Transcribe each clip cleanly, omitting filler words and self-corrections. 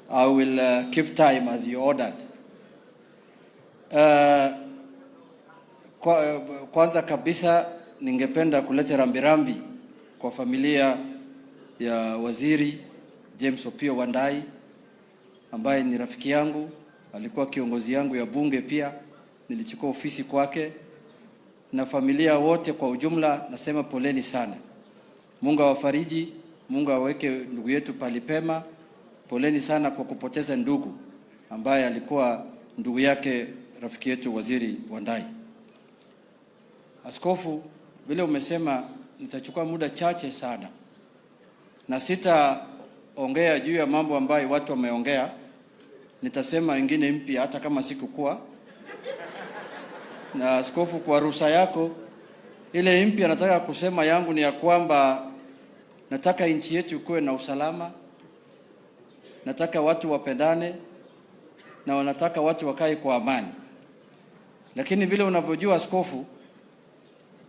I will keep time as you ordered. Kwanza kabisa ningependa kuleta rambirambi kwa familia ya Waziri James Opiyo Wandayi ambaye ni rafiki yangu, alikuwa kiongozi yangu ya bunge pia, nilichukua ofisi kwake, na familia wote kwa ujumla nasema poleni sana. Mungu awafariji, Mungu aweke ndugu yetu palipema. Poleni sana kwa kupoteza ndugu ambaye alikuwa ndugu yake rafiki yetu Waziri Wandayi. Askofu, vile umesema nitachukua muda chache sana, na sitaongea juu ya mambo ambayo watu wameongea. Nitasema ingine mpya hata kama sikukuwa. Na askofu, kwa ruhusa yako, ile mpya nataka kusema yangu ni ya kwamba nataka nchi yetu kuwe na usalama. Nataka watu wapendane na wanataka watu wakae kwa amani. Lakini vile unavyojua askofu,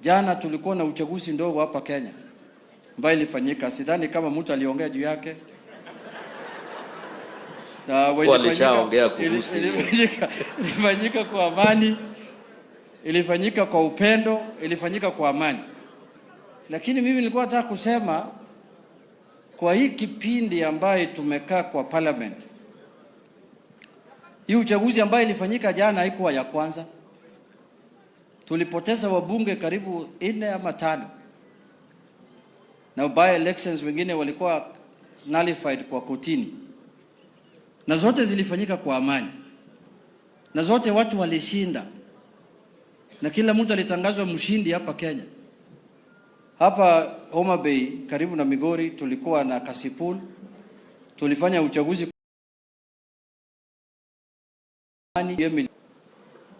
jana tulikuwa na uchaguzi ndogo hapa Kenya ambayo ilifanyika. Sidhani kama mtu aliongea juu yake. Na walishaongea kuhusu. Ilifanyika kwa amani, ilifanyika kwa upendo, ilifanyika kwa amani. Lakini mimi nilikuwa nataka kusema kwa hii kipindi ambaye tumekaa kwa parliament, hii uchaguzi ambaye ilifanyika jana haikuwa ya kwanza. Tulipoteza wabunge karibu 4 ama 5. Na by elections wengine walikuwa nullified kwa kotini. Na zote zilifanyika kwa amani. Na zote watu walishinda. Na kila mtu alitangazwa mshindi hapa Kenya. Hapa Homa Bay karibu na Migori tulikuwa na Kasipul. Tulifanya uchaguzi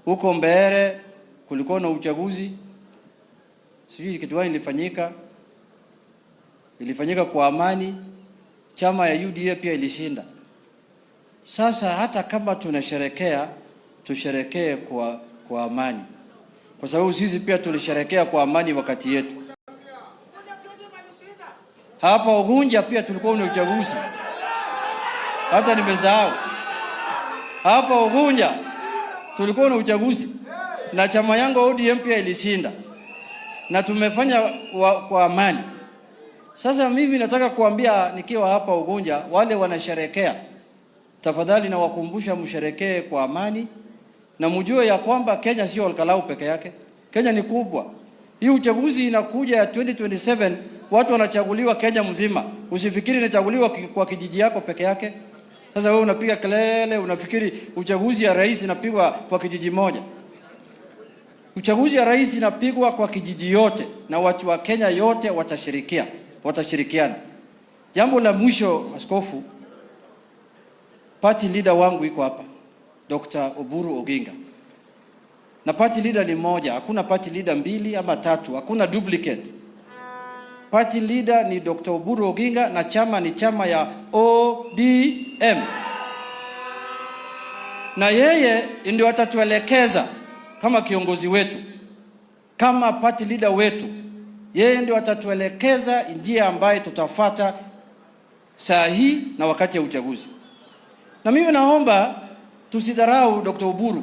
huko Mbeere, kulikuwa na uchaguzi. Sijui kitu gani ilifanyika kwa amani. Chama ya UDA pia ilishinda. Sasa hata kama tunasherekea, tusherekee kwa amani. Kwa sababu sisi pia tulisherekea kwa amani wakati yetu. Hapa Ugunja pia tulikuwa na uchaguzi. Hata nimesahau. Hapa Ugunja tulikuwa na uchaguzi na chama yangu ODM pia ilishinda. Na tumefanya kwa amani. Sasa mimi nataka kuambia nikiwa hapa Ugunja, wale wanasherekea, tafadhali na wakumbusha msherekee kwa amani, na mjue ya kwamba Kenya sio Olkalau peke yake. Kenya ni kubwa. Hii uchaguzi inakuja ya 2027, watu wanachaguliwa Kenya mzima. Usifikiri inachaguliwa kwa kijiji yako peke yake. Sasa wewe unapiga kelele, unafikiri uchaguzi ya rais inapigwa kwa kijiji moja. Uchaguzi ya rais inapigwa kwa kijiji yote, na watu wa Kenya yote watashirikiana. Jambo la mwisho askofu, party leader wangu iko hapa, Dr. Oburu Oginga. Na party leader ni moja, hakuna party leader 2 ama 3, hakuna duplicate. Party leader ni Dr. Oburu Oginga na chama ni chama ya ODM. Na yeye ndio atatuelekeza kama kiongozi wetu, kama party leader wetu. Yeye ndio atatuelekeza njia ambayo tutafuata saa hii na wakati ya uchaguzi. Na mimi naomba tusidharau Dr. Oburu.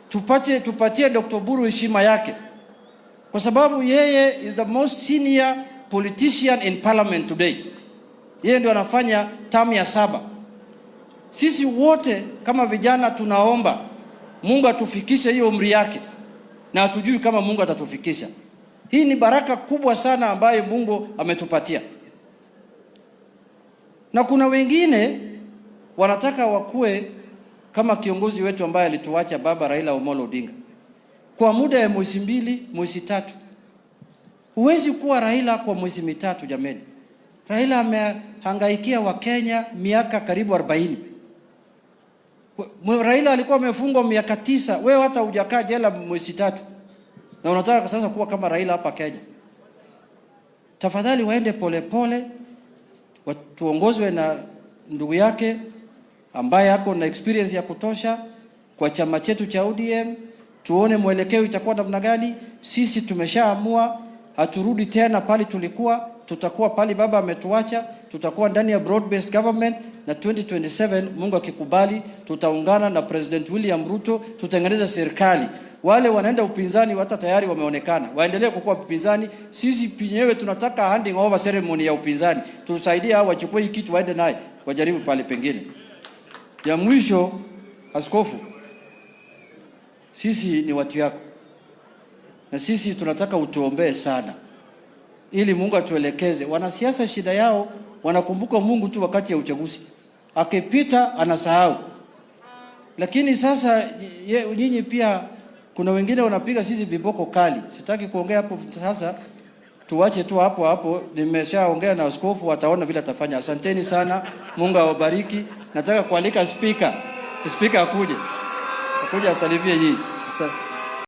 Tupatie Dr. Oburu heshima yake. Kwa sababu yeye is the most senior politician in parliament today. Yeye ndio anafanya term ya 7. Sisi wote kama vijana tunaomba Mungu atufikishe hiyo umri yake, na hatujui kama Mungu atatufikisha. Hii ni baraka kubwa sana ambayo Mungu ametupatia. Na kuna wengine wanataka wakue kama kiongozi wetu ambaye alituacha baba Raila Omolo Odinga kwa muda ya mwezi 2, mwezi 3. Huwezi kuwa Raila kwa mwezi 3 jameni. Raila amehangaikia wa Kenya miaka karibu 40. Raila alikuwa amefungwa miaka 9. Wewe hata hujakaa jela mwezi 3. Na unataka sasa kuwa kama Raila hapa Kenya. Tafadhali waende polepole, tuongozwe na ndugu yake ambaye ako na experience ya kutosha kwa chama chetu cha ODM. Tuone mwelekeo itakuwa namna gani. Sisi tumeshaamua haturudi tena pale tulikuwa, tutakuwa pale baba ametuacha. tutakuwa ndani ya broad based government, na 2027 Mungu akikubali tutaungana na President William Ruto, tutengeneza serikali. Wale wanaenda upinzani hata tayari wameonekana, waendelee kukua upinzani. Sisi penyewe tunataka handing over ceremony ya upinzani, tusaidie hao wachukue hii kitu waende naye wajaribu pale pengine. Ya mwisho, askofu, sisi ni watu yako, na sisi tunataka utuombee sana ili Mungu atuelekeze. Wanasiasa shida yao wanakumbuka Mungu tu wakati ya uchaguzi, akipita anasahau. Lakini sasa nyinyi pia kuna wengine wanapiga sisi viboko kali. Sitaki kuongea hapo sasa, tuache tu hapo. Nimeshaongea na askofu, ataona vile atafanya. Asanteni sana, Mungu awabariki. Nataka kualika speaker akuje asalimie nyinyi.